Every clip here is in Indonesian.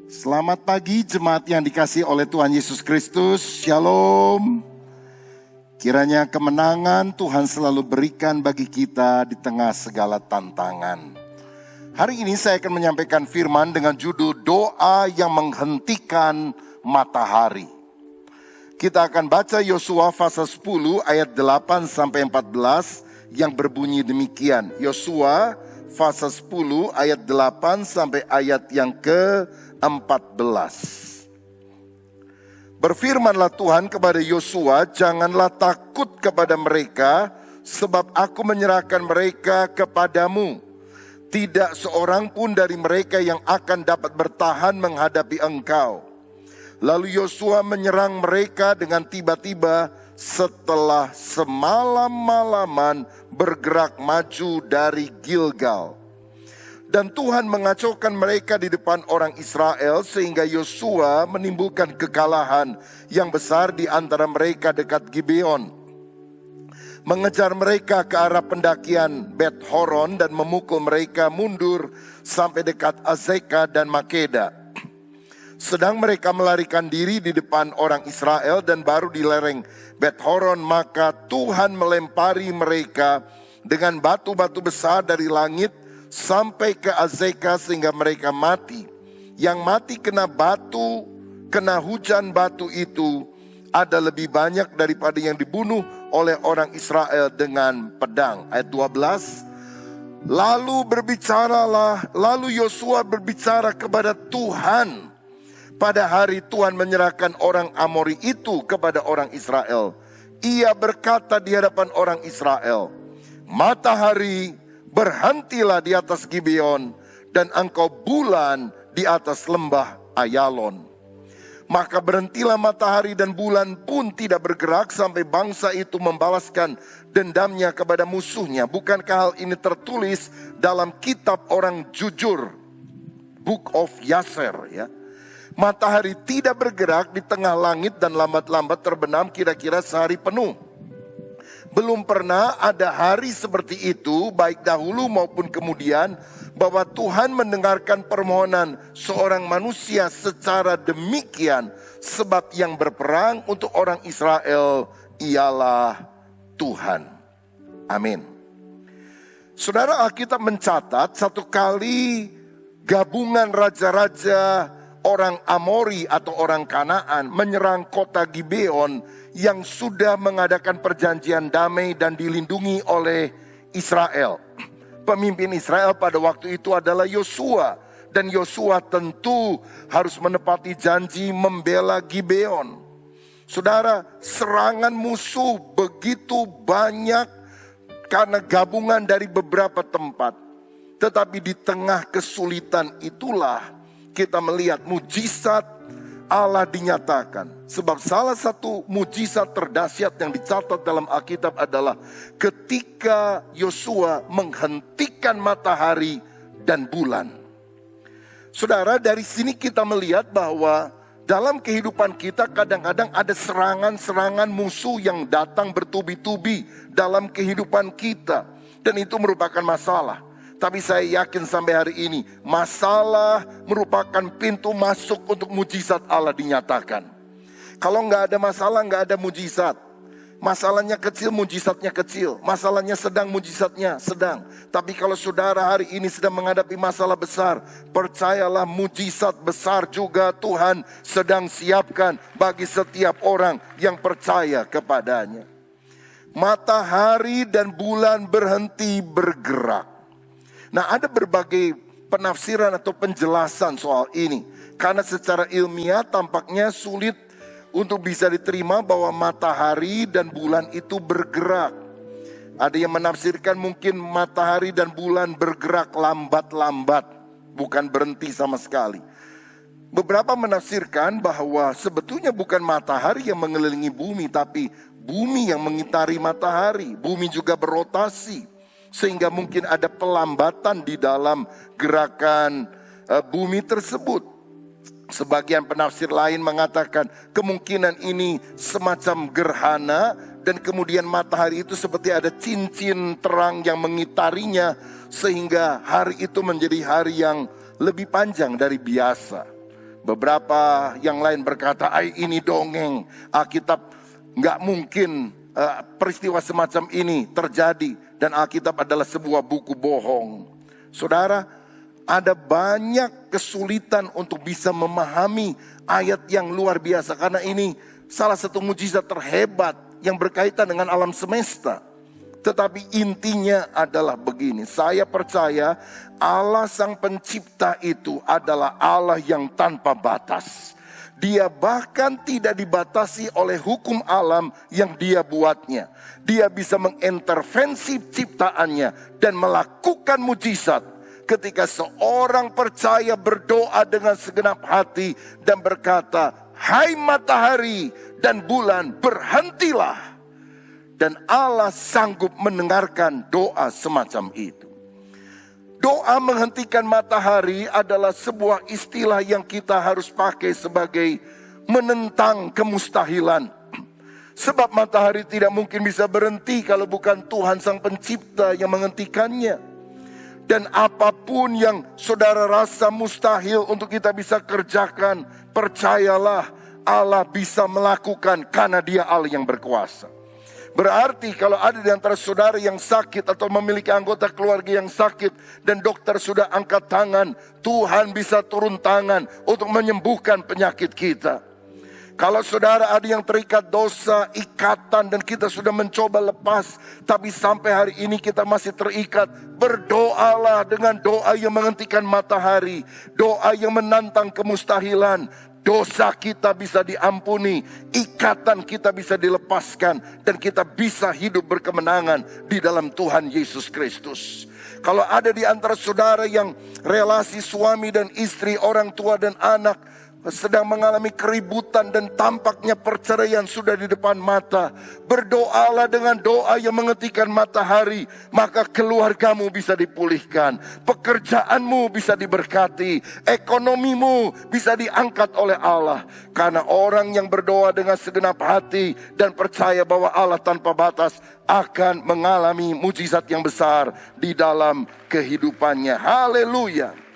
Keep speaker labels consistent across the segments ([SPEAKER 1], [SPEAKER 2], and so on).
[SPEAKER 1] Selamat pagi jemaat yang dikasihi oleh Tuhan Yesus Kristus. Shalom. Kiranya kemenangan Tuhan selalu berikan bagi kita di tengah segala tantangan. Hari ini saya akan menyampaikan firman dengan judul Doa yang Menghentikan Matahari. Kita akan baca Yosua pasal 10 ayat 8 sampai 14 yang berbunyi demikian. Yosua pasal 10 ayat 8 sampai ayat yang ke-14. Berfirmanlah Tuhan kepada Yosua, janganlah takut kepada mereka, sebab aku menyerahkan mereka kepadamu. Tidak seorang pun dari mereka yang akan dapat bertahan menghadapi engkau. Lalu Yosua menyerang mereka dengan tiba-tiba setelah semalam-malaman bergerak maju dari Gilgal. Dan Tuhan mengacaukan mereka di depan orang Israel sehingga Yosua menimbulkan kekalahan yang besar di antara mereka dekat Gibeon. Mengejar mereka ke arah pendakian Bet Horon dan memukul mereka mundur sampai dekat Azeka dan Makeda. Sedang mereka melarikan diri di depan orang Israel dan baru di lereng Bet Horon, maka Tuhan melempari mereka dengan batu-batu besar dari langit sampai ke Azeka sehingga mereka mati. Yang mati kena batu, kena hujan batu itu ada lebih banyak daripada yang dibunuh oleh orang Israel dengan pedang. Ayat 12. Lalu Yosua berbicara kepada Tuhan. Pada hari Tuhan menyerahkan orang Amori itu kepada orang Israel. Ia berkata di hadapan orang Israel, matahari berhentilah di atas Gibeon dan engkau bulan di atas lembah Ayalon. Maka berhentilah matahari dan bulan pun tidak bergerak sampai bangsa itu membalaskan dendamnya kepada musuhnya. Bukankah hal ini tertulis dalam kitab orang jujur, Book of Yasser, ya? Matahari tidak bergerak di tengah langit dan lambat-lambat terbenam kira-kira sehari penuh. Belum pernah ada hari seperti itu, baik dahulu maupun kemudian, bahwa Tuhan mendengarkan permohonan seorang manusia secara demikian. Sebab yang berperang untuk orang Israel ialah Tuhan. Amin. Saudara, Alkitab mencatat satu kali gabungan raja-raja orang Amori atau orang Kanaan menyerang kota Gibeon yang sudah mengadakan perjanjian damai dan dilindungi oleh Israel. Pemimpin Israel pada waktu itu adalah Yosua. Dan Yosua tentu harus menepati janji membela Gibeon. Saudara, serangan musuh begitu banyak karena gabungan dari beberapa tempat. Tetapi di tengah kesulitan itulah kita melihat mujizat Allah dinyatakan. Sebab salah satu mujizat terdahsyat yang dicatat dalam Alkitab adalah ketika Yosua menghentikan matahari dan bulan. Saudara, dari sini kita melihat bahwa dalam kehidupan kita kadang-kadang ada serangan-serangan musuh yang datang bertubi-tubi dalam kehidupan kita. Dan itu merupakan masalah. Tapi saya yakin sampai hari ini masalah merupakan pintu masuk untuk mujizat Allah dinyatakan. Kalau nggak ada masalah, nggak ada mujizat. Masalahnya kecil, mujizatnya kecil. Masalahnya sedang, mujizatnya sedang. Tapi kalau saudara hari ini sedang menghadapi masalah besar, percayalah mujizat besar juga Tuhan sedang siapkan bagi setiap orang yang percaya kepadanya. Matahari dan bulan berhenti bergerak. Nah, ada berbagai penafsiran atau penjelasan soal ini. Karena secara ilmiah tampaknya sulit untuk bisa diterima bahwa matahari dan bulan itu bergerak. Ada yang menafsirkan mungkin matahari dan bulan bergerak lambat-lambat, bukan berhenti sama sekali. Beberapa menafsirkan bahwa sebetulnya bukan matahari yang mengelilingi bumi, tapi bumi yang mengitari matahari. Bumi juga berotasi. Sehingga mungkin ada pelambatan di dalam gerakan bumi tersebut. Sebagian penafsir lain mengatakan kemungkinan ini semacam gerhana. Dan kemudian matahari itu seperti ada cincin terang yang mengitarinya. Sehingga hari itu menjadi hari yang lebih panjang dari biasa. Beberapa yang lain berkata, ini dongeng. Alkitab nggak mungkin peristiwa semacam ini terjadi. Dan Alkitab adalah sebuah buku bohong. Saudara, ada banyak kesulitan untuk bisa memahami ayat yang luar biasa. Karena ini salah satu mujizat terhebat yang berkaitan dengan alam semesta. Tetapi intinya adalah begini, saya percaya Allah Sang Pencipta itu adalah Allah yang tanpa batas. Dia bahkan tidak dibatasi oleh hukum alam yang Dia buatnya. Dia bisa mengintervensi ciptaannya dan melakukan mujizat ketika seorang percaya berdoa dengan segenap hati dan berkata, "Hai matahari dan bulan, berhentilah." Dan Allah sanggup mendengarkan doa semacam itu. Doa menghentikan matahari adalah sebuah istilah yang kita harus pakai sebagai menentang kemustahilan. Sebab matahari tidak mungkin bisa berhenti kalau bukan Tuhan Sang Pencipta yang menghentikannya. Dan apapun yang saudara rasa mustahil untuk kita bisa kerjakan, percayalah Allah bisa melakukan karena Dia Allah yang berkuasa. Berarti kalau ada di antara saudara yang sakit atau memiliki anggota keluarga yang sakit dan dokter sudah angkat tangan, Tuhan bisa turun tangan untuk menyembuhkan penyakit kita. Kalau saudara ada yang terikat dosa, ikatan dan kita sudah mencoba lepas, tapi sampai hari ini kita masih terikat, berdoalah dengan doa yang menghentikan matahari, doa yang menantang kemustahilan. Dosa kita bisa diampuni, ikatan kita bisa dilepaskan, dan kita bisa hidup berkemenangan di dalam Tuhan Yesus Kristus. Kalau ada di antara saudara yang relasi suami dan istri, orang tua dan anak sedang mengalami keributan dan tampaknya perceraian sudah di depan mata, berdoalah dengan doa yang menghentikan matahari, maka keluargamu bisa dipulihkan, pekerjaanmu bisa diberkati, ekonomimu bisa diangkat oleh Allah. Karena orang yang berdoa dengan segenap hati dan percaya bahwa Allah tanpa batas akan mengalami mujizat yang besar di dalam kehidupannya. Haleluya.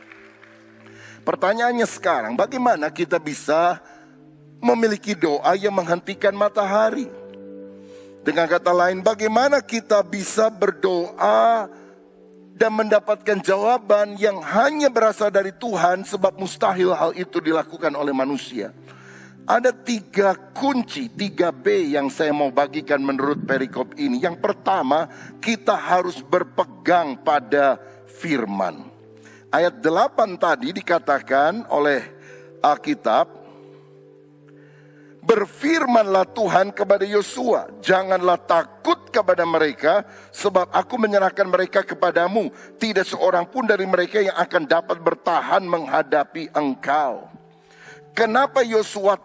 [SPEAKER 1] Pertanyaannya sekarang, bagaimana kita bisa memiliki doa yang menghentikan matahari? Dengan kata lain, bagaimana kita bisa berdoa dan mendapatkan jawaban yang hanya berasal dari Tuhan, sebab mustahil hal itu dilakukan oleh manusia. Ada 3 kunci, 3B yang saya mau bagikan menurut perikop ini. Yang pertama, kita harus berpegang pada firman. Ayat 8 tadi dikatakan oleh Alkitab, berfirmanlah Tuhan kepada Yosua, janganlah takut kepada mereka, sebab aku menyerahkan mereka kepadamu. Tidak seorang pun dari mereka yang akan dapat bertahan menghadapi engkau. Kenapa Yosua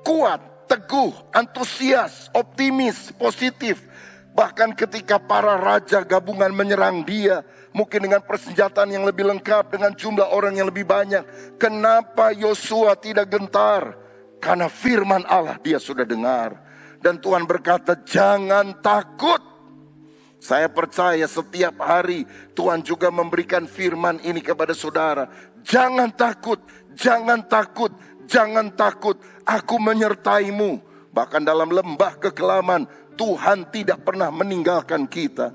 [SPEAKER 1] kuat, teguh, antusias, optimis, positif? Bahkan ketika para raja gabungan menyerang dia, mungkin dengan persenjataan yang lebih lengkap, dengan jumlah orang yang lebih banyak, kenapa Yosua tidak gentar? Karena firman Allah dia sudah dengar. Dan Tuhan berkata, jangan takut. Saya percaya setiap hari Tuhan juga memberikan firman ini kepada saudara. Jangan takut, jangan takut, jangan takut. Aku menyertaimu. Bahkan dalam lembah kekelaman, Tuhan tidak pernah meninggalkan kita.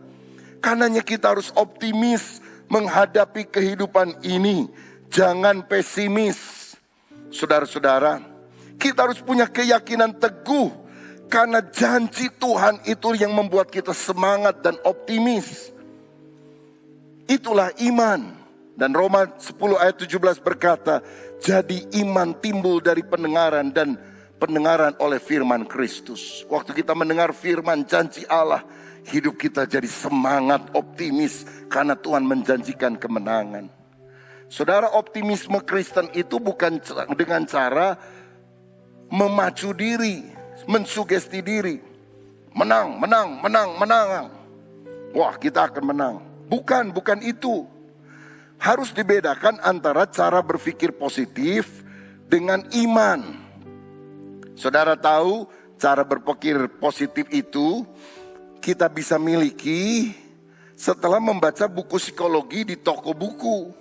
[SPEAKER 1] Karenanya kita harus optimis menghadapi kehidupan ini. Jangan pesimis. Saudara-saudara, kita harus punya keyakinan teguh. Karena janji Tuhan itu yang membuat kita semangat dan optimis. Itulah iman. Dan Roma 10 ayat 17 berkata, jadi iman timbul dari pendengaran dan pendengaran oleh firman Kristus. Waktu kita mendengar firman janji Allah, hidup kita jadi semangat, optimis, karena Tuhan menjanjikan kemenangan. Saudara, optimisme Kristen itu bukan dengan cara memacu diri, mensugesti diri. Menang, menang, menang, menang. Wah, kita akan menang. Bukan itu. Harus dibedakan antara cara berpikir positif dengan iman. Saudara tahu cara berpikir positif itu kita bisa miliki setelah membaca buku psikologi di toko buku.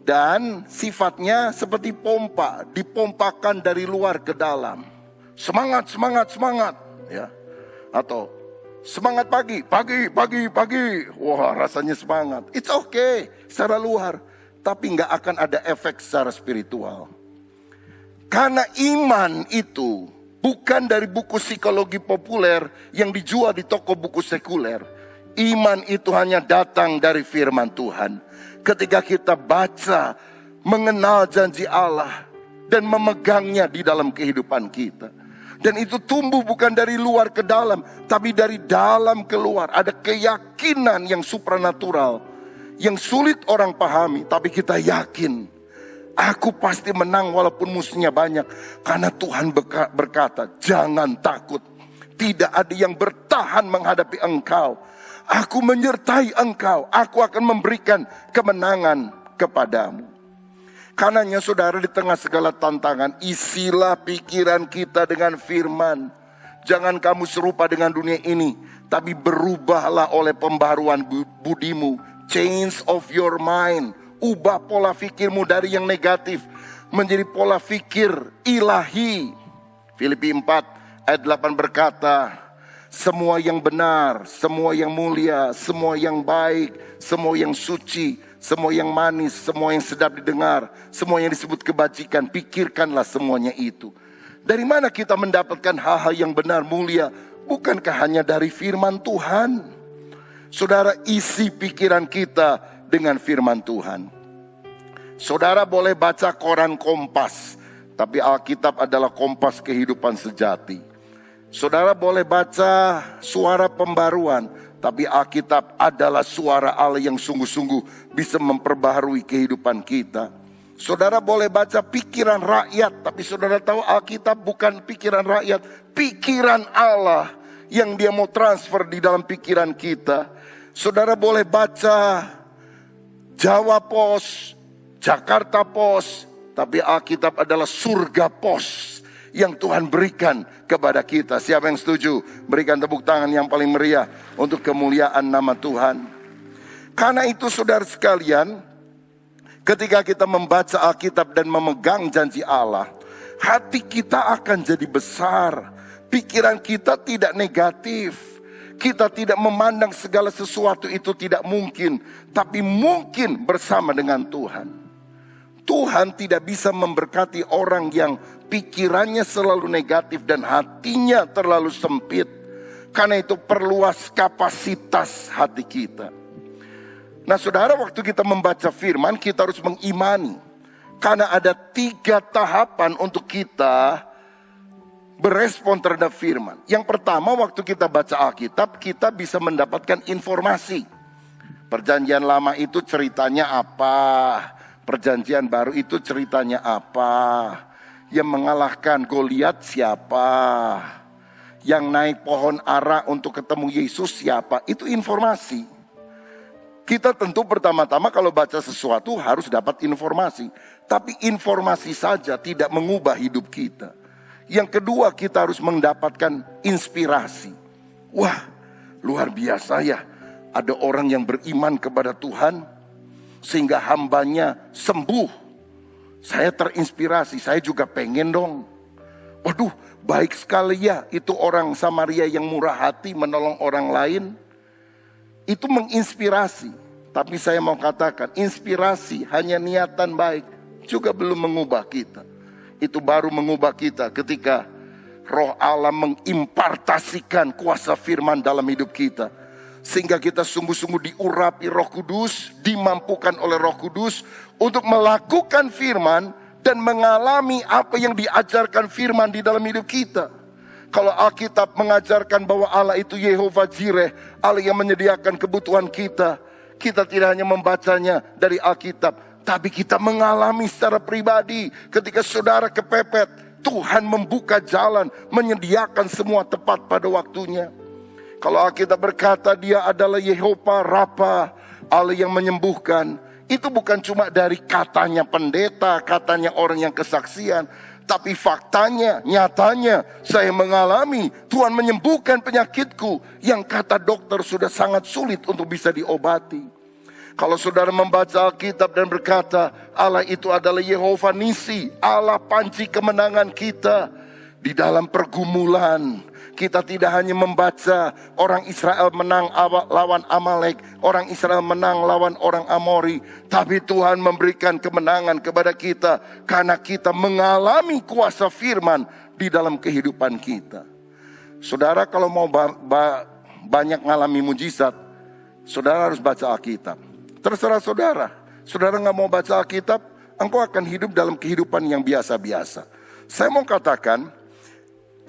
[SPEAKER 1] Dan sifatnya seperti pompa, dipompakan dari luar ke dalam. Semangat, semangat, semangat, ya. Atau semangat pagi, pagi, pagi, pagi. Wah, rasanya semangat. It's okay secara luar, tapi nggak akan ada efek secara spiritual. Karena iman itu bukan dari buku psikologi populer yang dijual di toko buku sekuler. Iman itu hanya datang dari firman Tuhan. Ketika kita baca, mengenal janji Allah dan memegangnya di dalam kehidupan kita. Dan itu tumbuh bukan dari luar ke dalam, tapi dari dalam keluar. Ada keyakinan yang supranatural, yang sulit orang pahami, tapi kita yakin. Aku pasti menang walaupun musuhnya banyak. Karena Tuhan berkata, jangan takut. Tidak ada yang bertahan menghadapi engkau. Aku menyertai engkau. Aku akan memberikan kemenangan kepadamu. Karenanya saudara, di tengah segala tantangan, isilah pikiran kita dengan firman. Jangan kamu serupa dengan dunia ini, tapi berubahlah oleh pembaharuan budimu. Change of your mind. Ubah pola fikirmu dari yang negatif menjadi pola fikir ilahi. Filipi 4 ayat 8 berkata, semua yang benar, semua yang mulia, semua yang baik, semua yang suci, semua yang manis, semua yang sedap didengar, semua yang disebut kebajikan, pikirkanlah semuanya itu. Dari mana kita mendapatkan hal-hal yang benar, mulia? Bukankah hanya dari firman Tuhan? Saudara, isi pikiran kita dengan firman Tuhan. Saudara boleh baca koran Kompas, tapi Alkitab adalah kompas kehidupan sejati. Saudara boleh baca suara pembaruan, tapi Alkitab adalah suara Allah yang sungguh-sungguh bisa memperbaharui kehidupan kita. Saudara boleh baca pikiran rakyat, tapi saudara tahu Alkitab bukan pikiran rakyat, pikiran Allah yang dia mau transfer di dalam pikiran kita. Saudara boleh baca Jawa Pos, Jakarta Pos, tapi Alkitab adalah surga pos yang Tuhan berikan kepada kita. Siapa yang setuju? Berikan tepuk tangan yang paling meriah untuk kemuliaan nama Tuhan. Karena itu saudara sekalian, ketika kita membaca Alkitab dan memegang janji Allah, hati kita akan jadi besar. Pikiran kita tidak negatif. Kita tidak memandang segala sesuatu itu tidak mungkin, tapi mungkin bersama dengan Tuhan. Tuhan tidak bisa memberkati orang yang pikirannya selalu negatif dan hatinya terlalu sempit. Karena itu perluas kapasitas hati kita. Nah saudara, waktu kita membaca firman, kita harus mengimani. Karena ada 3 tahapan untuk kita berespon terhadap firman. Yang pertama, waktu kita baca Alkitab, kita bisa mendapatkan informasi. Perjanjian lama itu ceritanya apa? Perjanjian baru itu ceritanya apa? Yang mengalahkan Goliat siapa? Yang naik pohon ara untuk ketemu Yesus siapa? Itu informasi. Kita tentu pertama-tama kalau baca sesuatu harus dapat informasi. Tapi informasi saja tidak mengubah hidup kita. Yang kedua, kita harus mendapatkan inspirasi. Wah, luar biasa ya. Ada orang yang beriman kepada Tuhan sehingga hambanya sembuh. Saya terinspirasi, saya juga pengen dong. Waduh, baik sekali ya itu orang Samaria yang murah hati menolong orang lain. Itu menginspirasi. Tapi saya mau katakan, inspirasi hanya niatan baik juga belum mengubah kita. Itu baru mengubah kita ketika Roh Allah mengimpartasikan kuasa firman dalam hidup kita. Sehingga kita sungguh-sungguh diurapi Roh Kudus, dimampukan oleh Roh Kudus untuk melakukan firman dan mengalami apa yang diajarkan firman di dalam hidup kita. Kalau Alkitab mengajarkan bahwa Allah itu Yehovah Jireh, Allah yang menyediakan kebutuhan kita, kita tidak hanya membacanya dari Alkitab, tapi kita mengalami secara pribadi. Ketika saudara kepepet, Tuhan membuka jalan, menyediakan semua tepat pada waktunya. Kalau Alkitab berkata dia adalah Yehovah Rafa, Allah yang menyembuhkan, itu bukan cuma dari katanya pendeta, katanya orang yang kesaksian, tapi faktanya, nyatanya saya mengalami Tuhan menyembuhkan penyakitku yang kata dokter sudah sangat sulit untuk bisa diobati. Kalau saudara membaca Alkitab dan berkata, Allah itu adalah Yehova Nisi, Allah panci kemenangan kita di dalam pergumulan. Kita tidak hanya membaca orang Israel menang lawan Amalek, orang Israel menang lawan orang Amori, tapi Tuhan memberikan kemenangan kepada kita karena kita mengalami kuasa firman di dalam kehidupan kita. Saudara kalau mau banyak ngalami mujizat, saudara harus baca Alkitab. Terserah saudara. Saudara gak mau baca Alkitab, engkau akan hidup dalam kehidupan yang biasa-biasa. Saya mau katakan,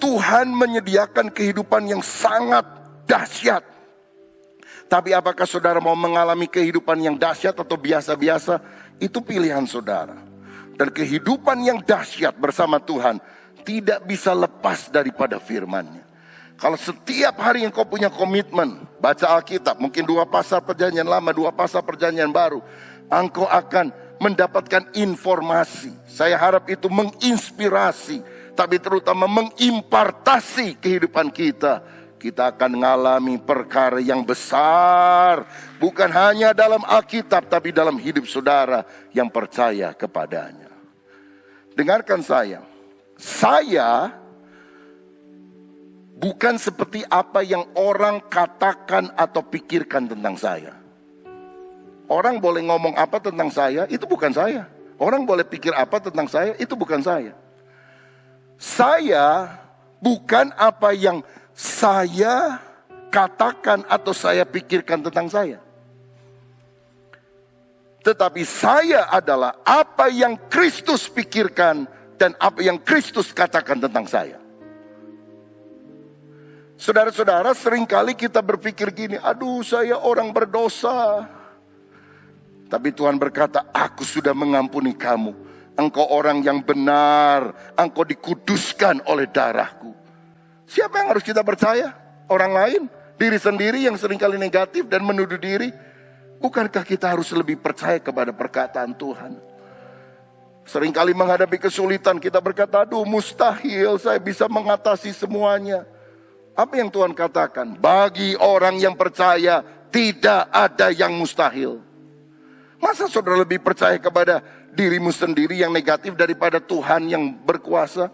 [SPEAKER 1] Tuhan menyediakan kehidupan yang sangat dahsyat. Tapi apakah saudara mau mengalami kehidupan yang dahsyat atau biasa-biasa? Itu pilihan saudara. Dan kehidupan yang dahsyat bersama Tuhan tidak bisa lepas daripada firman-Nya. Kalau setiap hari engkau punya komitmen baca Alkitab, mungkin 2 pasal perjanjian lama, 2 pasal perjanjian baru, engkau akan mendapatkan informasi. Saya harap itu menginspirasi, tapi terutama mengimpartasi kehidupan kita. Kita akan mengalami perkara yang besar, bukan hanya dalam Alkitab, tapi dalam hidup saudara yang percaya kepadanya. Dengarkan saya bukan seperti apa yang orang katakan atau pikirkan tentang saya. Orang boleh ngomong apa tentang saya, itu bukan saya. Orang boleh pikir apa tentang saya, itu bukan saya. Saya bukan apa yang saya katakan atau saya pikirkan tentang saya. Tetapi saya adalah apa yang Kristus pikirkan dan apa yang Kristus katakan tentang saya. Saudara-saudara, seringkali kita berpikir gini, aduh saya orang berdosa. Tapi Tuhan berkata, aku sudah mengampuni kamu. Engkau orang yang benar, engkau dikuduskan oleh darahku. Siapa yang harus kita percaya? Orang lain? Diri sendiri yang seringkali negatif dan menuduh diri? Bukankah kita harus lebih percaya kepada perkataan Tuhan? Seringkali menghadapi kesulitan kita berkata, aduh mustahil saya bisa mengatasi semuanya. Apa yang Tuhan katakan? Bagi orang yang percaya tidak ada yang mustahil. Masa saudara lebih percaya kepada dirimu sendiri yang negatif daripada Tuhan yang berkuasa?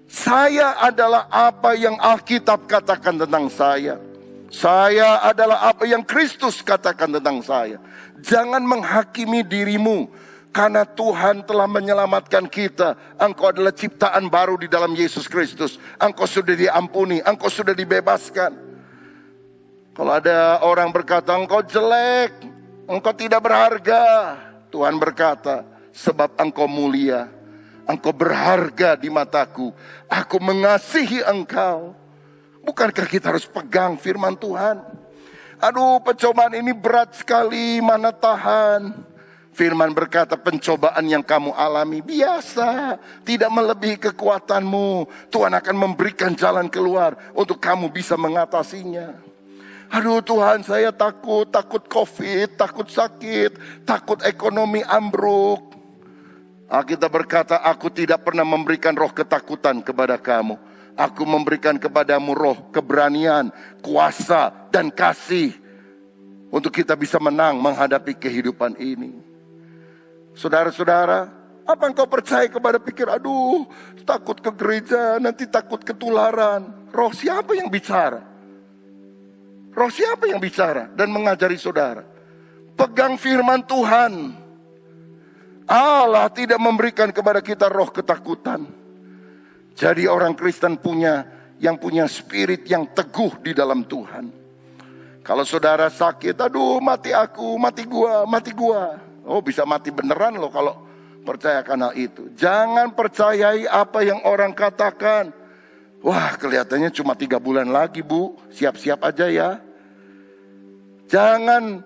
[SPEAKER 1] Saya adalah apa yang Alkitab katakan tentang saya. Saya adalah apa yang Kristus katakan tentang saya. Jangan menghakimi dirimu. Karena Tuhan telah menyelamatkan kita. Engkau adalah ciptaan baru di dalam Yesus Kristus. Engkau sudah diampuni, engkau sudah dibebaskan. Kalau ada orang berkata engkau jelek, engkau tidak berharga, Tuhan berkata, sebab engkau mulia, engkau berharga di mataku, aku mengasihi engkau. Bukankah kita harus pegang firman Tuhan? Aduh, pencobaan ini berat sekali, mana tahan. Firman berkata, pencobaan yang kamu alami biasa, tidak melebihi kekuatanmu. Tuhan akan memberikan jalan keluar untuk kamu bisa mengatasinya. Aduh Tuhan, saya takut COVID, takut sakit, takut ekonomi ambruk. Alkitab berkata, aku tidak pernah memberikan roh ketakutan kepada kamu. Aku memberikan kepadamu roh keberanian, kuasa, dan kasih. Untuk kita bisa menang menghadapi kehidupan ini. Saudara-saudara, apa engkau percaya kepada pikir, aduh takut ke gereja, nanti takut ketularan. Roh siapa yang bicara? Roh siapa yang bicara dan mengajari saudara? Pegang firman Tuhan. Allah tidak memberikan kepada kita roh ketakutan. Jadi orang Kristen yang punya spirit yang teguh di dalam Tuhan. Kalau saudara sakit, aduh mati aku, mati gua. Oh bisa mati beneran loh kalau percayakan hal itu. Jangan percayai apa yang orang katakan. Wah kelihatannya cuma 3 bulan lagi bu, siap-siap aja ya. Jangan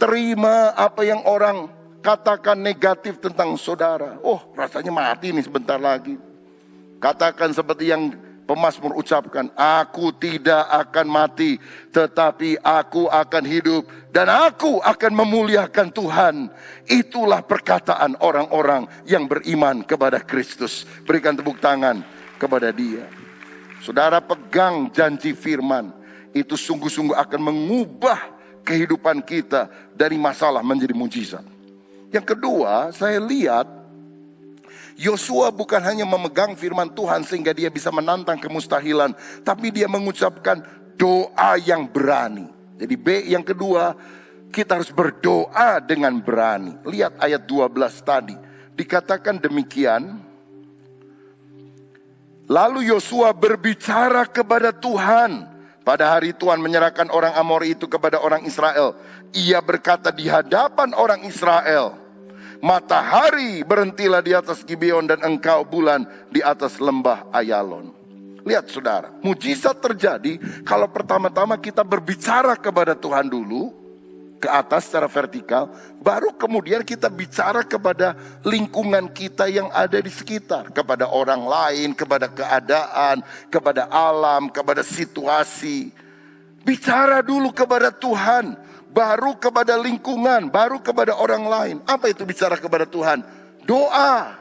[SPEAKER 1] terima apa yang orang katakan negatif tentang saudara. Oh rasanya mati nih sebentar lagi. Katakan seperti yang pemazmur ucapkan, aku tidak akan mati, tetapi aku akan hidup dan aku akan memuliakan Tuhan. Itulah perkataan orang-orang yang beriman kepada Kristus. Berikan tepuk tangan kepada Dia. Saudara pegang janji firman, itu sungguh-sungguh akan mengubah kehidupan kita dari masalah menjadi mujizat. Yang kedua, saya lihat Yosua bukan hanya memegang firman Tuhan sehingga dia bisa menantang kemustahilan, tapi dia mengucapkan doa yang berani. Jadi B yang kedua, kita harus berdoa dengan berani. Lihat ayat 12 tadi, dikatakan demikian. Lalu Yosua berbicara kepada Tuhan. Pada hari Tuhan menyerahkan orang Amori itu kepada orang Israel. Ia berkata di hadapan orang Israel, matahari berhentilah di atas Gibeon dan engkau bulan di atas lembah Ayalon. Lihat saudara, mujizat terjadi kalau pertama-tama kita berbicara kepada Tuhan dulu, ke atas secara vertikal, baru kemudian kita bicara kepada lingkungan kita yang ada di sekitar, kepada orang lain, kepada keadaan, kepada alam, kepada situasi. Bicara dulu kepada Tuhan, baru kepada lingkungan, baru kepada orang lain. Apa itu bicara kepada Tuhan? Doa.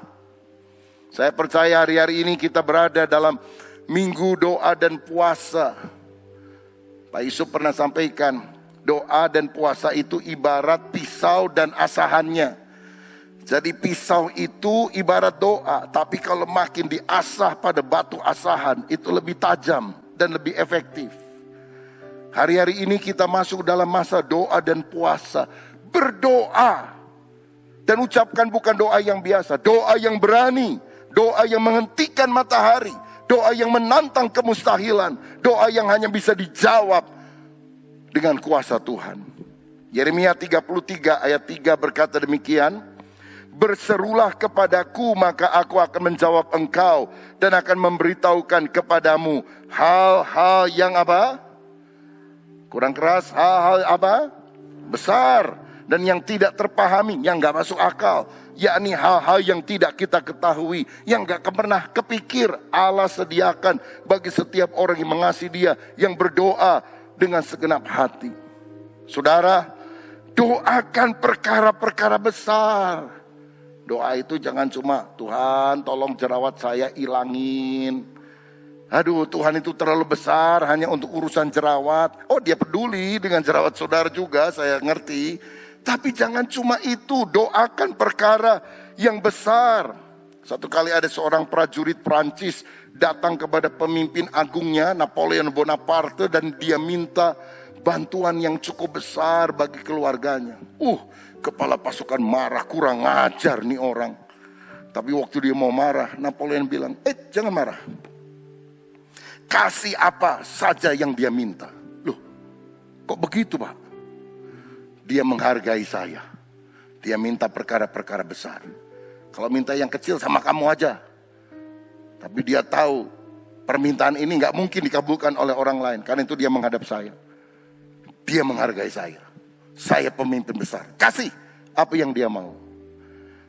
[SPEAKER 1] Saya percaya hari-hari ini kita berada dalam minggu doa dan puasa. Pak Yusuf pernah sampaikan, doa dan puasa itu ibarat pisau dan asahannya. Jadi pisau itu ibarat doa, tapi kalau makin diasah pada batu asahan, itu lebih tajam dan lebih efektif. Hari-hari ini kita masuk dalam masa doa dan puasa. Berdoa. Dan ucapkan bukan doa yang biasa, doa yang berani, doa yang menghentikan matahari, doa yang menantang kemustahilan, doa yang hanya bisa dijawab dengan kuasa Tuhan. Yeremia 33 ayat 3 berkata demikian, berserulah kepadaku maka aku akan menjawab engkau dan akan memberitahukan kepadamu hal-hal yang apa? Kurang keras, hal-hal apa? Besar dan yang tidak terpahami, yang gak masuk akal, yakni hal-hal yang tidak kita ketahui, yang gak pernah kepikir Allah sediakan bagi setiap orang yang mengasihi Dia, yang berdoa dengan segenap hati. Saudara, doakan perkara-perkara besar. Doa itu jangan cuma, Tuhan tolong jerawat saya ilangin. Aduh, Tuhan itu terlalu besar hanya untuk urusan jerawat. Oh, Dia peduli dengan jerawat saudara juga, saya ngerti. Tapi jangan cuma itu, doakan perkara yang besar. Satu kali ada seorang prajurit Prancis datang kepada pemimpin agungnya, Napoleon Bonaparte, dan dia minta bantuan yang cukup besar bagi keluarganya. Kepala pasukan marah, kurang ajar nih orang. Tapi waktu dia mau marah, Napoleon bilang, jangan marah. Kasih apa saja yang dia minta. Loh, kok begitu Pak? Dia menghargai saya. Dia minta perkara-perkara besar. Kalau minta yang kecil sama kamu aja. Tapi dia tahu permintaan ini gak mungkin dikabulkan oleh orang lain. Karena itu dia menghadap saya. Dia menghargai saya. Saya pemimpin besar. Kasih apa yang dia mau.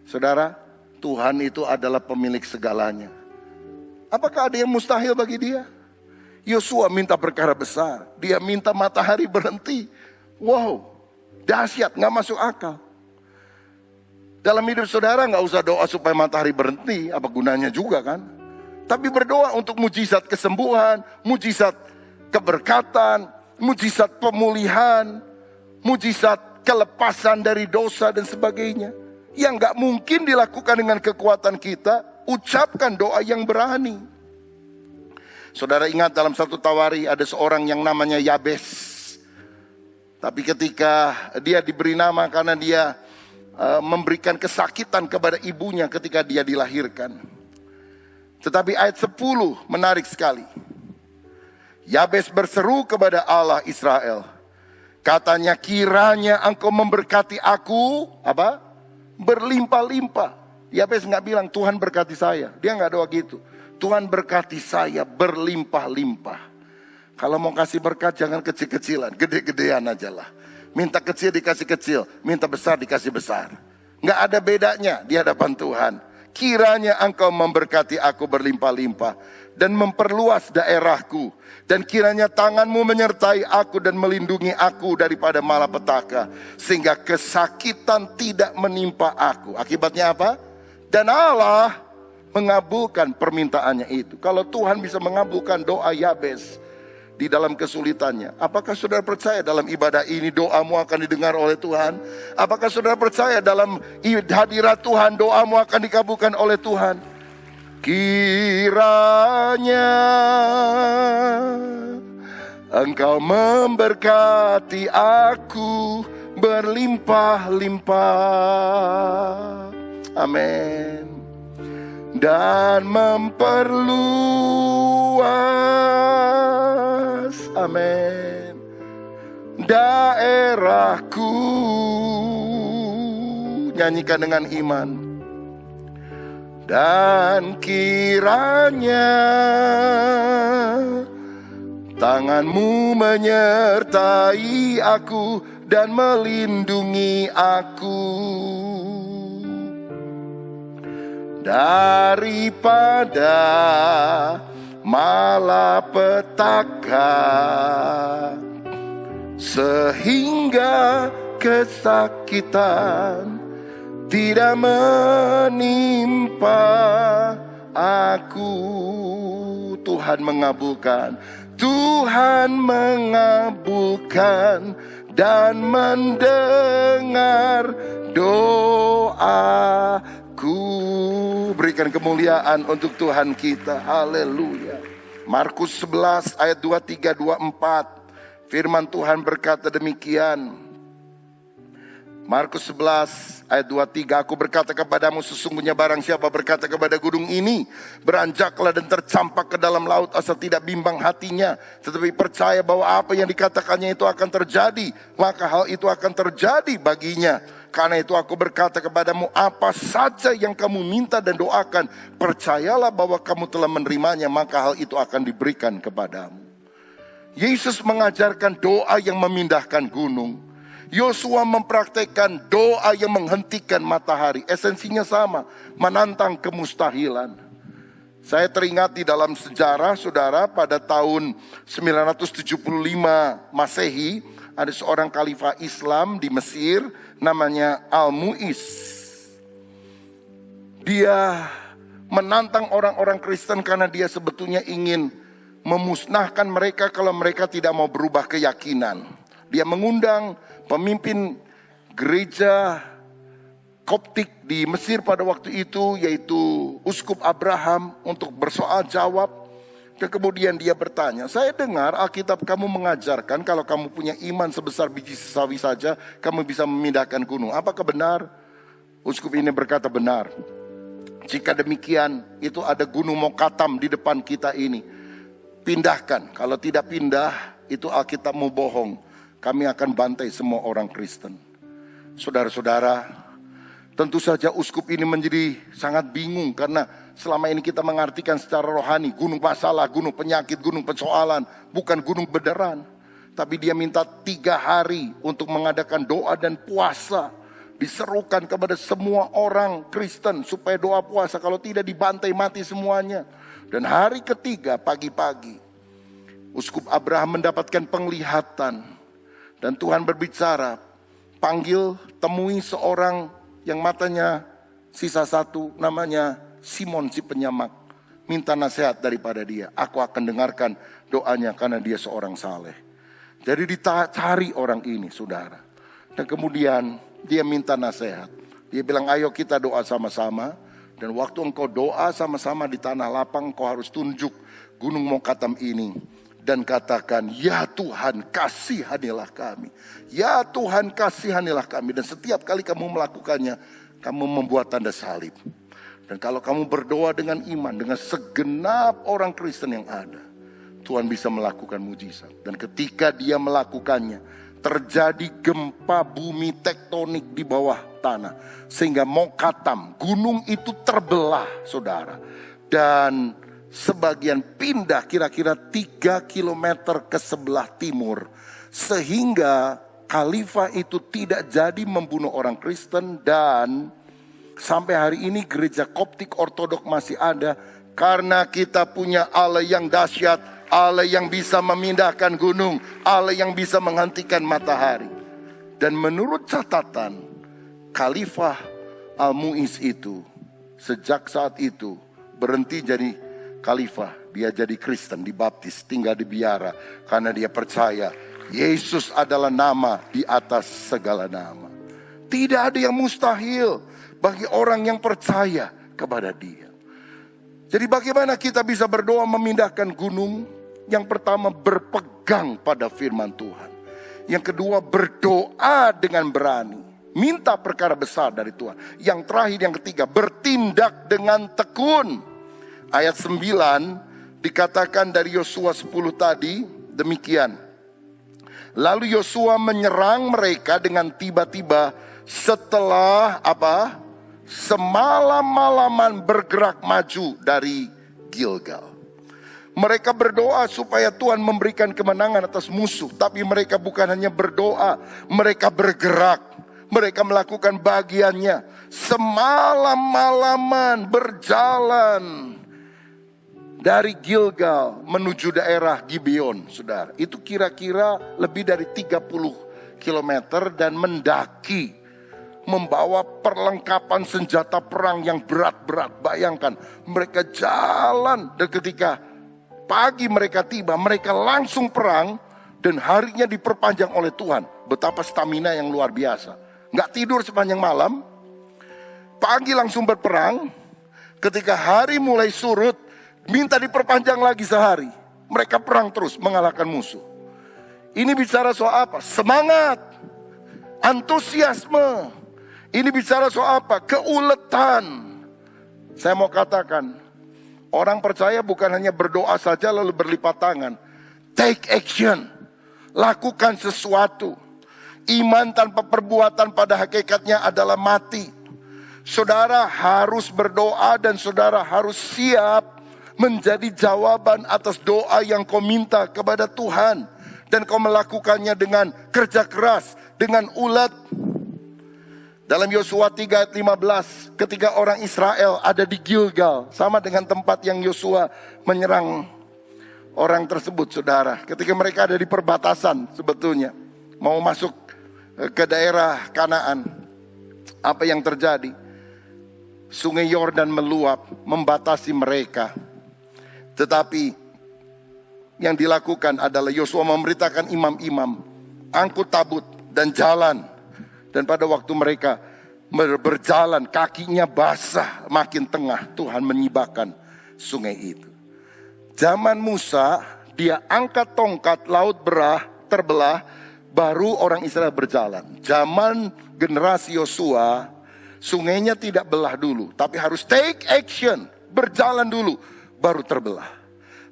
[SPEAKER 1] Saudara, Tuhan itu adalah pemilik segalanya. Apakah ada yang mustahil bagi Dia? Yosua minta perkara besar. Dia minta matahari berhenti. Wow, dahsyat, gak masuk akal. Dalam hidup saudara gak usah doa supaya matahari berhenti. Apa gunanya juga kan? Tapi berdoa untuk mujizat kesembuhan, mujizat keberkatan, mujizat pemulihan, mujizat kelepasan dari dosa dan sebagainya. Yang gak mungkin dilakukan dengan kekuatan kita, ucapkan doa yang berani. Saudara ingat dalam satu Tawari ada seorang yang namanya Yabes. Tapi ketika dia diberi nama karena dia memberikan kesakitan kepada ibunya ketika dia dilahirkan. Tetapi ayat 10 menarik sekali. Yabes berseru kepada Allah Israel. Katanya, kiranya engkau memberkati aku, apa? Berlimpah-limpah. Yabes gak bilang Tuhan berkati saya. Dia gak doa gitu. Tuhan berkati saya berlimpah-limpah. Kalau mau kasih berkat jangan kecil-kecilan, gede-gedean aja lah. Minta kecil dikasih kecil, minta besar dikasih besar. Gak ada bedanya di hadapan Tuhan. Kiranya engkau memberkati aku berlimpah-limpah dan memperluas daerahku. Dan kiranya tanganmu menyertai aku dan melindungi aku daripada malapetaka. Sehingga kesakitan tidak menimpa aku. Akibatnya apa? Dan Allah mengabulkan permintaannya itu. Kalau Tuhan bisa mengabulkan doa Yabes, di dalam kesulitannya. Apakah saudara percaya dalam ibadah ini doamu akan didengar oleh Tuhan? Apakah saudara percaya dalam hadirat Tuhan doamu akan dikabulkan oleh Tuhan? Kiranya Engkau memberkati aku berlimpah-limpah. Amin. Dan memperluas, amin, daerahku. Nyanyikan dengan iman. Dan kiranya tanganmu menyertai aku dan melindungi aku daripada malapetaka, sehingga kesakitan tidak menimpa aku. Tuhan mengabulkan, Tuhan mengabulkan dan mendengar doaku. Berikan kemuliaan untuk Tuhan kita. Haleluya. Markus 11 ayat 23, 24. Firman Tuhan berkata demikian. Markus 11 ayat 23, aku berkata kepadamu, sesungguhnya barang siapa berkata kepada gunung ini, beranjaklah dan tercampak ke dalam laut, asal tidak bimbang hatinya, tetapi percaya bahwa apa yang dikatakannya itu akan terjadi, maka hal itu akan terjadi baginya. Karena itu aku berkata kepadamu, apa saja yang kamu minta dan doakan, percayalah bahwa kamu telah menerimanya, maka hal itu akan diberikan kepadamu. Yesus mengajarkan doa yang memindahkan gunung. Yosua mempraktekkan doa yang menghentikan matahari. Esensinya sama, menantang kemustahilan. Saya teringat di dalam sejarah, saudara, pada tahun 975 Masehi, ada seorang khalifah Islam di Mesir, namanya Al-Mu'iz. Dia menantang orang-orang Kristen karena dia sebetulnya ingin memusnahkan mereka kalau mereka tidak mau berubah keyakinan. Dia mengundang pemimpin gereja Koptik di Mesir pada waktu itu, yaitu Uskup Abraham, untuk bersoal jawab. Dan kemudian dia bertanya, saya dengar Alkitab kamu mengajarkan kalau kamu punya iman sebesar biji sawi saja, kamu bisa memindahkan gunung. Apakah benar? Uskup ini berkata benar. Jika demikian, itu ada gunung Mokatam di depan kita ini. Pindahkan, kalau tidak pindah, itu Alkitabmu bohong. Kami akan bantai semua orang Kristen. Saudara-saudara, tentu saja uskup ini menjadi sangat bingung, karena selama ini kita mengartikan secara rohani gunung masalah, gunung penyakit, gunung persoalan, bukan gunung beneran. Tapi dia minta 3 hari untuk mengadakan doa dan puasa, diserukan kepada semua orang Kristen supaya doa puasa, kalau tidak dibantai mati semuanya. Dan hari ketiga pagi-pagi, Uskup Abraham mendapatkan penglihatan. Dan Tuhan berbicara, panggil, temui seorang yang matanya sisa satu, namanya Simon si penyamak. Minta nasihat daripada dia. Aku akan dengarkan doanya karena dia seorang saleh. Jadi dicari orang ini, saudara. Dan kemudian dia minta nasihat. Dia bilang, ayo kita doa sama-sama. Dan waktu engkau doa sama-sama di tanah lapang, engkau harus tunjuk gunung Mokatam ini. Dan katakan, ya Tuhan kasihanilah kami. Ya Tuhan kasihanilah kami. Dan setiap kali kamu melakukannya, kamu membuat tanda salib. Dan kalau kamu berdoa dengan iman, dengan segenap orang Kristen yang ada, Tuhan bisa melakukan mujizat. Dan ketika dia melakukannya, terjadi gempa bumi tektonik di bawah tanah. Sehingga Mokatam, gunung itu terbelah, saudara. Dan sebagian pindah kira-kira 3 kilometer ke sebelah timur. Sehingga khalifah itu tidak jadi membunuh orang Kristen. Dan sampai hari ini gereja Koptik Ortodok masih ada. Karena kita punya Allah yang dahsyat, Allah yang bisa memindahkan gunung, Allah yang bisa menghentikan matahari. Dan menurut catatan, Khalifah Al-Mu'iz itu sejak saat itu berhenti jadi khalifah. Dia jadi Kristen, dibaptis, tinggal di biara. Karena dia percaya Yesus adalah nama di atas segala nama. Tidak ada yang mustahil bagi orang yang percaya kepada dia. Jadi bagaimana kita bisa berdoa memindahkan gunung? Yang pertama, berpegang pada firman Tuhan. Yang kedua, berdoa dengan berani. Minta perkara besar dari Tuhan. Yang terakhir, yang ketiga, bertindak dengan tekun. Ayat 9 dikatakan dari Yosua 10 tadi demikian. Lalu Yosua menyerang mereka dengan tiba-tiba setelah apa? Semalam-malaman bergerak maju dari Gilgal. Mereka berdoa supaya Tuhan memberikan kemenangan atas musuh. Tapi mereka bukan hanya berdoa, mereka bergerak. Mereka melakukan bagiannya. Semalam-malaman berjalan dari Gilgal menuju daerah Gibeon, saudara. Itu kira-kira lebih dari 30 kilometer dan mendaki. Membawa perlengkapan senjata perang yang berat-berat. Bayangkan, mereka jalan dan ketika pagi mereka tiba, mereka langsung perang dan harinya diperpanjang oleh Tuhan. Betapa stamina yang luar biasa. Nggak tidur sepanjang malam, pagi langsung berperang. Ketika hari mulai surut, minta diperpanjang lagi sehari. Mereka perang terus mengalahkan musuh. Ini bicara soal apa? Semangat, antusiasme. Ini bicara soal apa? Keuletan. Saya mau katakan, orang percaya bukan hanya berdoa saja lalu berlipat tangan. Take action. Lakukan sesuatu. Iman tanpa perbuatan pada hakikatnya adalah mati. Saudara harus berdoa dan saudara harus siap menjadi jawaban atas doa yang kau minta kepada Tuhan. Dan kau melakukannya dengan kerja keras, dengan ulet. Dalam Yosua 3 ayat 15, ketika orang Israel ada di Gilgal, sama dengan tempat yang Yosua menyerang orang tersebut, saudara. Ketika mereka ada di perbatasan sebetulnya, mau masuk ke daerah Kanaan, apa yang terjadi? Sungai Yordan meluap, membatasi mereka. Tetapi yang dilakukan adalah Yosua memberitakan imam-imam, angkut tabut dan jalan. Dan pada waktu mereka berjalan, kakinya basah, makin tengah, Tuhan menyibakkan sungai itu. Zaman Musa, dia angkat tongkat, laut terbelah, baru orang Israel berjalan. Zaman generasi Yosua, sungainya tidak belah dulu, tapi harus take action, berjalan dulu, baru terbelah.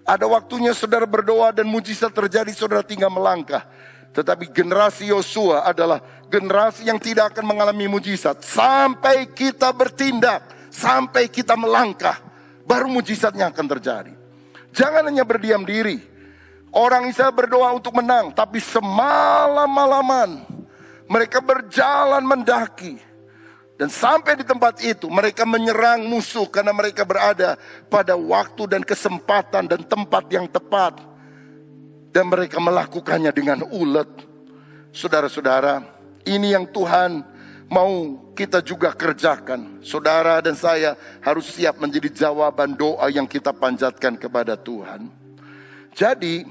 [SPEAKER 1] Ada waktunya saudara berdoa dan mujizat terjadi, saudara tinggal melangkah. Tetapi generasi Yosua adalah generasi yang tidak akan mengalami mujizat sampai kita bertindak, sampai kita melangkah, baru mujizatnya akan terjadi. Jangan hanya berdiam diri. Orang Israel berdoa untuk menang, tapi semalam-malaman mereka berjalan mendaki. Dan sampai di tempat itu mereka menyerang musuh karena mereka berada pada waktu dan kesempatan dan tempat yang tepat. Dan mereka melakukannya dengan ulet. Saudara-saudara, ini yang Tuhan mau kita juga kerjakan. Saudara dan saya harus siap menjadi jawaban doa yang kita panjatkan kepada Tuhan. Jadi,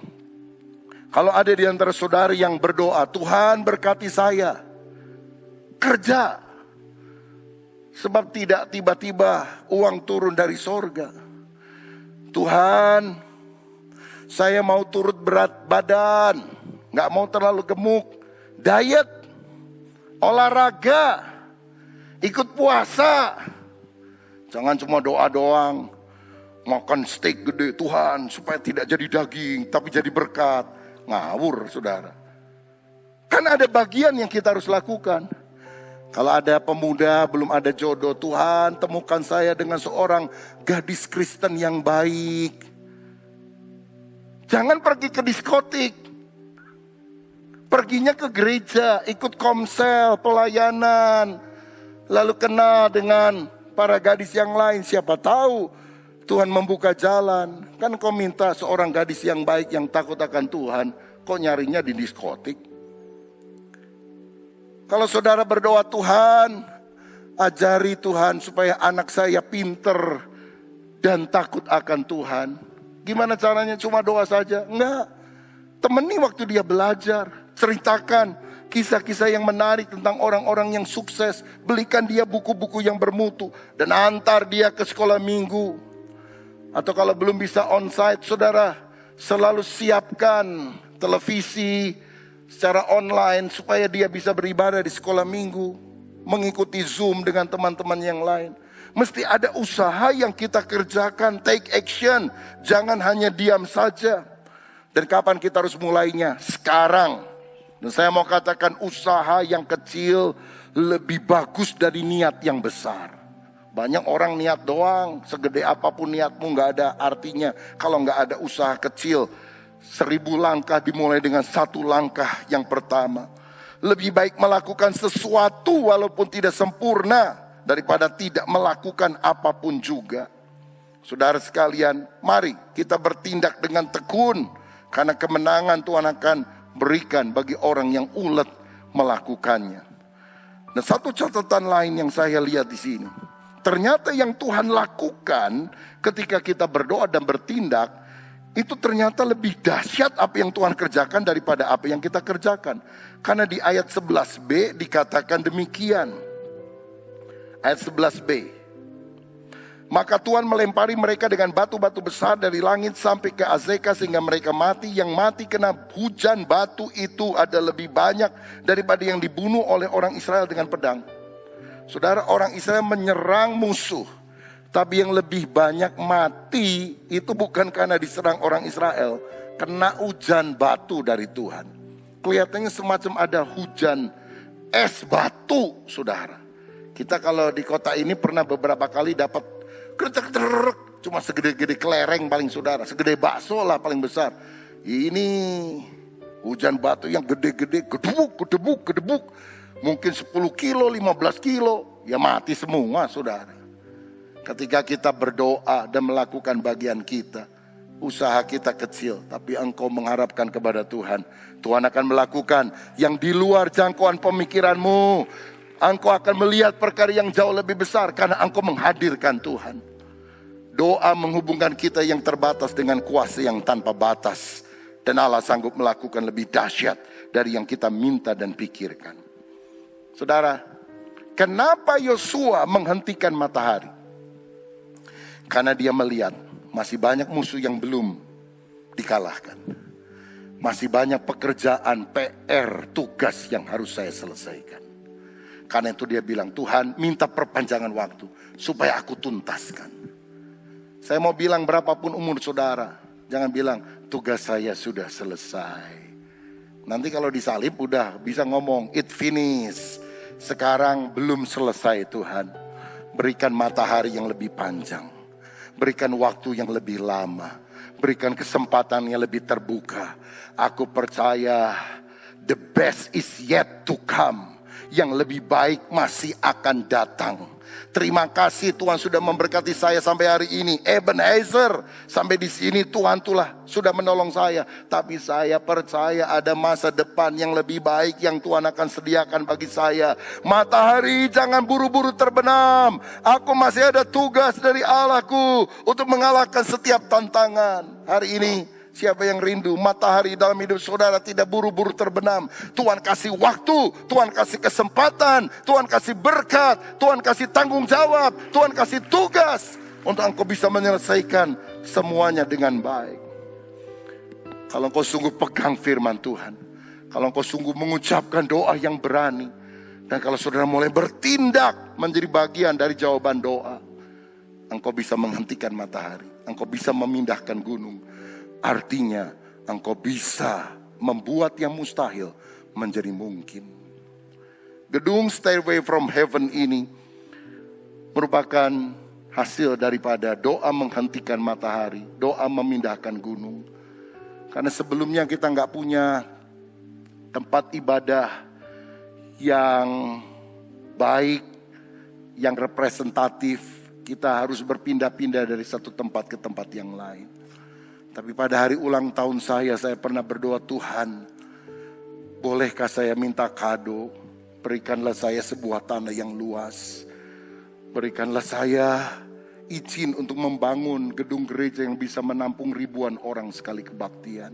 [SPEAKER 1] kalau ada di antara saudara yang berdoa, Tuhan berkati saya, kerja. Sebab tidak tiba-tiba uang turun dari sorga. Tuhan, saya mau turut berat badan, gak mau terlalu gemuk, diet, olahraga, ikut puasa. Jangan cuma doa doang, makan steak gede, Tuhan supaya tidak jadi daging tapi jadi berkat. Ngawur saudara. Kan ada bagian yang kita harus lakukan. Kalau ada pemuda belum ada jodoh, Tuhan temukan saya dengan seorang gadis Kristen yang baik. Jangan pergi ke diskotik. Perginya ke gereja, ikut komsel, pelayanan. Lalu kenal dengan para gadis yang lain. Siapa tahu Tuhan membuka jalan. Kan kau minta seorang gadis yang baik yang takut akan Tuhan, kok nyarinya di diskotik? Kalau saudara berdoa, Tuhan ajari Tuhan supaya anak saya pinter dan takut akan Tuhan. Gimana caranya? Cuma doa saja? Enggak. Temani waktu dia belajar. Ceritakan kisah-kisah yang menarik tentang orang-orang yang sukses. Belikan dia buku-buku yang bermutu dan antar dia ke sekolah minggu. Atau kalau belum bisa onsite, saudara selalu siapkan televisi secara online supaya dia bisa beribadah di sekolah minggu, mengikuti Zoom dengan teman-teman yang lain. Mesti ada usaha yang kita kerjakan, take action. Jangan hanya diam saja. Dan kapan kita harus mulainya? Sekarang. Dan saya mau katakan usaha yang kecil lebih bagus dari niat yang besar. Banyak orang niat doang, segede apapun niatmu gak ada artinya kalau gak ada usaha kecil. 1000 langkah dimulai dengan 1 langkah yang pertama. Lebih baik melakukan sesuatu walaupun tidak sempurna daripada tidak melakukan apapun juga. Saudara sekalian, mari kita bertindak dengan tekun, karena kemenangan Tuhan akan berikan bagi orang yang ulet melakukannya. Dan satu catatan lain yang saya lihat di sini, ternyata yang Tuhan lakukan ketika kita berdoa dan bertindak, itu ternyata lebih dahsyat apa yang Tuhan kerjakan daripada apa yang kita kerjakan. Karena di ayat 11b dikatakan demikian. Ayat 11b. Maka Tuhan melempari mereka dengan batu-batu besar dari langit sampai ke Azeka sehingga mereka mati. Yang mati kena hujan batu itu ada lebih banyak daripada yang dibunuh oleh orang Israel dengan pedang. Saudara, orang Israel menyerang musuh, tapi yang lebih banyak mati itu bukan karena diserang orang Israel, kena hujan batu dari Tuhan. Kelihatannya semacam ada hujan es batu, saudara. Kita kalau di kota ini pernah beberapa kali dapat kerek, cuma segede-gede kelereng paling saudara, segede bakso lah paling besar. Ini hujan batu yang gede-gede, gedebuk, mungkin 10 kilo, 15 kilo, ya mati semua saudara. Ketika kita berdoa dan melakukan bagian kita, usaha kita kecil, tapi engkau mengharapkan kepada Tuhan, Tuhan akan melakukan yang di luar jangkauan pemikiranmu. Engkau akan melihat perkara yang jauh lebih besar karena engkau menghadirkan Tuhan. Doa menghubungkan kita yang terbatas dengan kuasa yang tanpa batas. Dan Allah sanggup melakukan lebih dahsyat dari yang kita minta dan pikirkan. Saudara, kenapa Yosua menghentikan matahari? Karena dia melihat masih banyak musuh yang belum dikalahkan. Masih banyak pekerjaan, PR, tugas yang harus saya selesaikan. Karena itu dia bilang, Tuhan minta perpanjangan waktu supaya aku tuntaskan. Saya mau bilang berapapun umur saudara, jangan bilang tugas saya sudah selesai. Nanti kalau disalib udah bisa ngomong it finish. Sekarang belum selesai Tuhan. Berikan matahari yang lebih panjang. Berikan waktu yang lebih lama. Berikan kesempatan yang lebih terbuka. Aku percaya the best is yet to come. Yang lebih baik masih akan datang. Terima kasih Tuhan sudah memberkati saya sampai hari ini. Ebenezer, sampai di sini Tuhan sudah menolong saya. Tapi saya percaya ada masa depan yang lebih baik yang Tuhan akan sediakan bagi saya. Matahari jangan buru-buru terbenam. Aku masih ada tugas dari Allahku untuk mengalahkan setiap tantangan. Hari ini siapa yang rindu matahari dalam hidup saudara tidak buru-buru terbenam. Tuhan kasih waktu, Tuhan kasih kesempatan, Tuhan kasih berkat, Tuhan kasih tanggung jawab, Tuhan kasih tugas untuk engkau bisa menyelesaikan semuanya dengan baik. Kalau engkau sungguh pegang firman Tuhan, kalau engkau sungguh mengucapkan doa yang berani, dan kalau saudara mulai bertindak menjadi bagian dari jawaban doa, engkau bisa menghentikan matahari, engkau bisa memindahkan gunung. Artinya engkau bisa membuat yang mustahil menjadi mungkin. Gedung Stairway from Heaven ini merupakan hasil daripada doa menghentikan matahari, doa memindahkan gunung. Karena sebelumnya kita gak punya tempat ibadah yang baik, yang representatif. Kita harus berpindah-pindah dari satu tempat ke tempat yang lain. Tapi pada hari ulang tahun saya pernah berdoa, Tuhan, bolehkah saya minta kado? Berikanlah saya sebuah tanah yang luas. Berikanlah saya izin untuk membangun gedung gereja yang bisa menampung ribuan orang sekali kebaktian.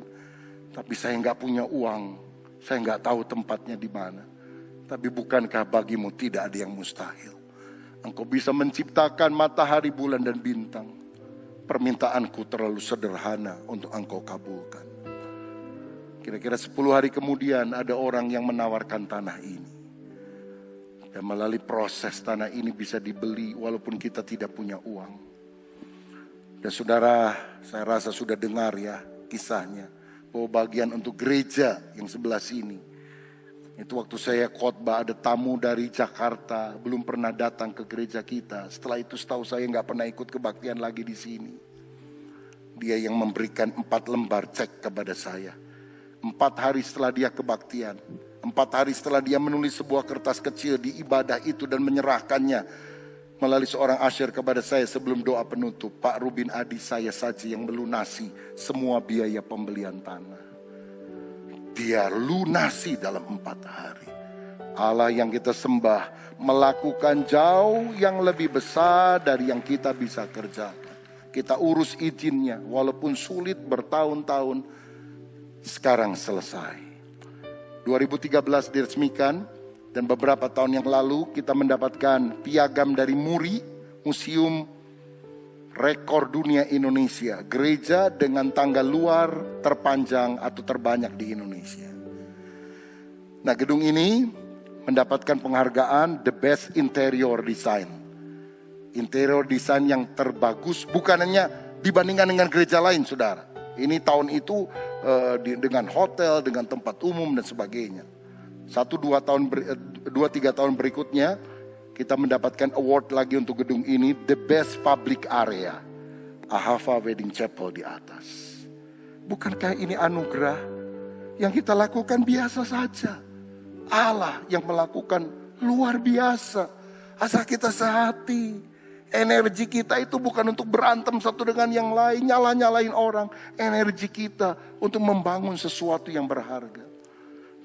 [SPEAKER 1] Tapi saya nggak punya uang, saya nggak tahu tempatnya di mana. Tapi bukankah bagimu tidak ada yang mustahil? Engkau bisa menciptakan matahari, bulan, dan bintang. Permintaanku terlalu sederhana untuk engkau kabulkan. Kira-kira 10 hari kemudian ada orang yang menawarkan tanah ini. Dan melalui proses tanah ini bisa dibeli walaupun kita tidak punya uang. Dan saudara, saya rasa sudah dengar ya kisahnya. Bahwa bagian untuk gereja yang sebelah sini. Itu waktu saya khotbah ada tamu dari Jakarta. Belum pernah datang ke gereja kita. Setelah itu setahu saya gak pernah ikut kebaktian lagi di sini. Dia yang memberikan 4 lembar cek kepada saya. 4 hari setelah dia kebaktian. 4 hari setelah dia menulis sebuah kertas kecil di ibadah itu dan menyerahkannya melalui seorang asyir kepada saya sebelum doa penutup. Pak Rubin Adi, saya saja yang melunasi semua biaya pembelian tanah. Dia lunasi dalam 4 hari. Allah yang kita sembah melakukan jauh yang lebih besar dari yang kita bisa kerjakan. Kita urus izinnya walaupun sulit bertahun-tahun, sekarang selesai. 2013 diresmikan dan beberapa tahun yang lalu kita mendapatkan piagam dari MURI, Museum Rekor Dunia Indonesia, gereja dengan tangga luar terpanjang atau terbanyak di Indonesia. Nah, gedung ini mendapatkan penghargaan The Best Interior Design. Interior design yang terbagus bukan hanya dibandingkan dengan gereja lain, saudara. Ini tahun itu dengan hotel, dengan tempat umum dan sebagainya. 1-2 tahun berikutnya kita mendapatkan award lagi untuk gedung ini, The Best Public Area, Ahava Wedding Chapel di atas. Bukankah ini anugerah yang kita lakukan biasa saja? Allah yang melakukan luar biasa. Asal kita sehati. Energi kita itu bukan untuk berantem satu dengan yang lain, nyala-nyalain orang. Energi kita untuk membangun sesuatu yang berharga.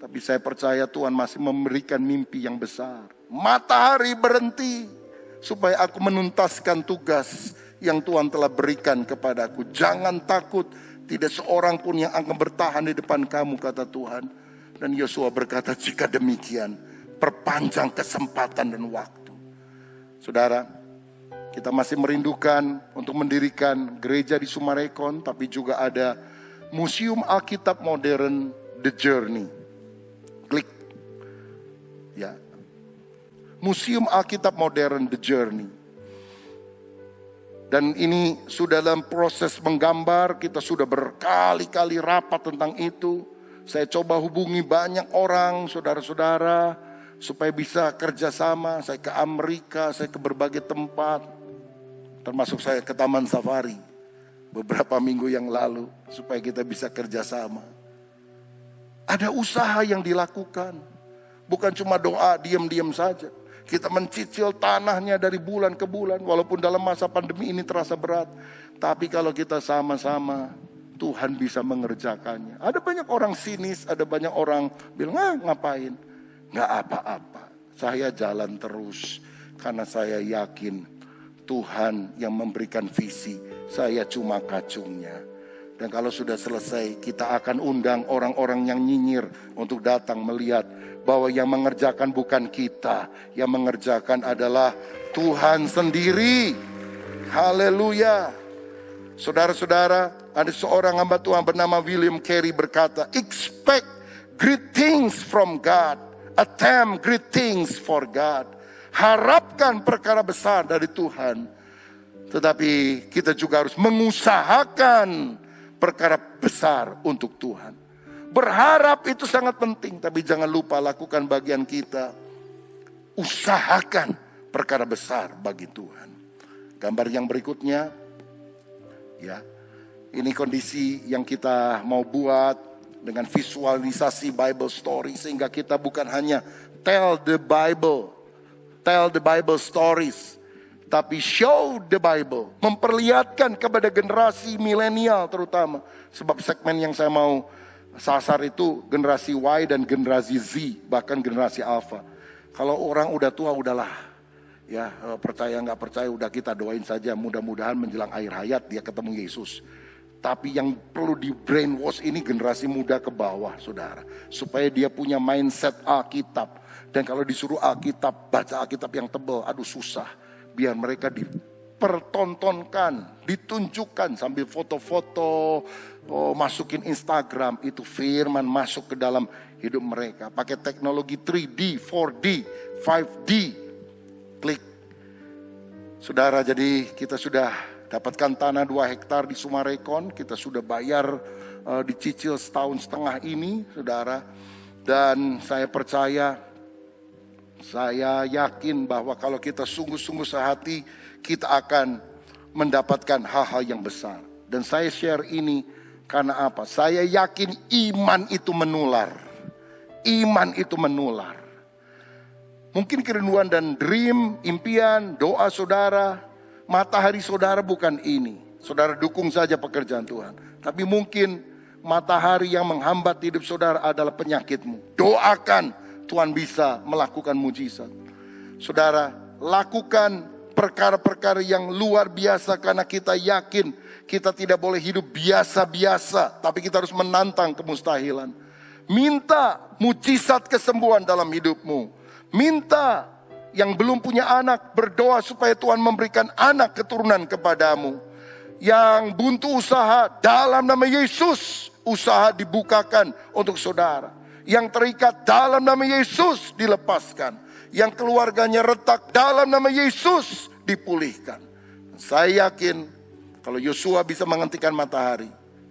[SPEAKER 1] Tapi saya percaya Tuhan masih memberikan mimpi yang besar. Matahari berhenti supaya aku menuntaskan tugas yang Tuhan telah berikan kepadaku. Jangan takut, tidak seorang pun yang akan bertahan di depan kamu, kata Tuhan. Dan Yosua berkata, jika demikian, perpanjang kesempatan dan waktu. Saudara, kita masih merindukan untuk mendirikan gereja di Sumarekon, tapi juga ada Museum Alkitab Modern The Journey. Klik. Ya. Museum Alkitab Modern The Journey. Dan ini sudah dalam proses menggambar, kita sudah berkali-kali rapat tentang itu. Saya coba hubungi banyak orang, saudara-saudara, supaya bisa kerjasama. Saya ke Amerika, saya ke berbagai tempat. Termasuk saya ke Taman Safari beberapa minggu yang lalu supaya kita bisa kerjasama. Ada usaha yang dilakukan. Bukan cuma doa diam-diam saja. Kita mencicil tanahnya dari bulan ke bulan. Walaupun dalam masa pandemi ini terasa berat. Tapi kalau kita sama-sama, Tuhan bisa mengerjakannya. Ada banyak orang sinis, ada banyak orang bilang, ngapain? Nggak apa-apa. Saya jalan terus karena saya yakin Tuhan yang memberikan visi, saya cuma kacungnya. Dan kalau sudah selesai, kita akan undang orang-orang yang nyinyir untuk datang melihat bahwa yang mengerjakan bukan kita, yang mengerjakan adalah Tuhan sendiri. Haleluya. Saudara-saudara, ada seorang hamba Tuhan bernama William Carey berkata, expect great things from God, attempt great things for God. Harapkan perkara besar dari Tuhan. Tetapi kita juga harus mengusahakan perkara besar untuk Tuhan. Berharap itu sangat penting. Tapi jangan lupa lakukan bagian kita. Usahakan perkara besar bagi Tuhan. Gambar yang berikutnya. Ya, ini kondisi yang kita mau buat dengan visualisasi Bible story. Sehingga kita bukan hanya tell the Bible stories, tapi show the Bible, memperlihatkan kepada generasi milenial terutama, sebab segmen yang saya mau sasar itu generasi Y dan generasi Z, bahkan generasi Alpha. Kalau orang udah tua udahlah, Ya, percaya nggak percaya udah kita doain saja, mudah-mudahan menjelang akhir hayat dia ketemu Yesus. Tapi yang perlu di brainwash ini generasi muda ke bawah, saudara. Supaya dia punya mindset Alkitab. Dan kalau disuruh Alkitab, baca Alkitab yang tebal, aduh susah. Biar mereka dipertontonkan, ditunjukkan sambil foto-foto, masukin Instagram. Itu firman masuk ke dalam hidup mereka. Pakai teknologi 3D, 4D, 5D. Klik. Saudara, jadi kita sudah dapatkan tanah 2 hektar di Sumarekon. Kita sudah bayar dicicil setahun setengah ini, saudara. Dan saya percaya, saya yakin bahwa kalau kita sungguh-sungguh sehati, kita akan mendapatkan hal-hal yang besar. Dan saya share ini karena apa? Saya yakin iman itu menular. Iman itu menular. Mungkin kerinduan dan dream, impian, doa saudara, matahari saudara bukan ini. Saudara dukung saja pekerjaan Tuhan. Tapi mungkin matahari yang menghambat hidup saudara adalah penyakitmu. Doakan Tuhan bisa melakukan mujizat. Saudara, lakukan perkara-perkara yang luar biasa karena kita yakin kita tidak boleh hidup biasa-biasa. Tapi kita harus menantang kemustahilan. Minta mujizat kesembuhan dalam hidupmu. Minta yang belum punya anak, berdoa supaya Tuhan memberikan anak keturunan kepadamu. Yang buntu usaha, dalam nama Yesus, usaha dibukakan untuk saudara. Yang terikat, dalam nama Yesus dilepaskan. Yang keluarganya retak, dalam nama Yesus dipulihkan. Saya yakin kalau Yosua bisa menghentikan matahari,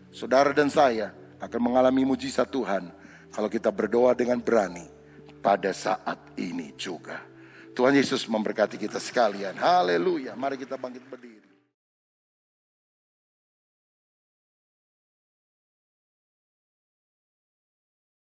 [SPEAKER 1] saudara dan saya akan mengalami mujizat Tuhan. Kalau kita berdoa dengan berani pada saat ini juga. Tuhan Yesus memberkati kita sekalian. Haleluya. Mari kita bangkit berdiri.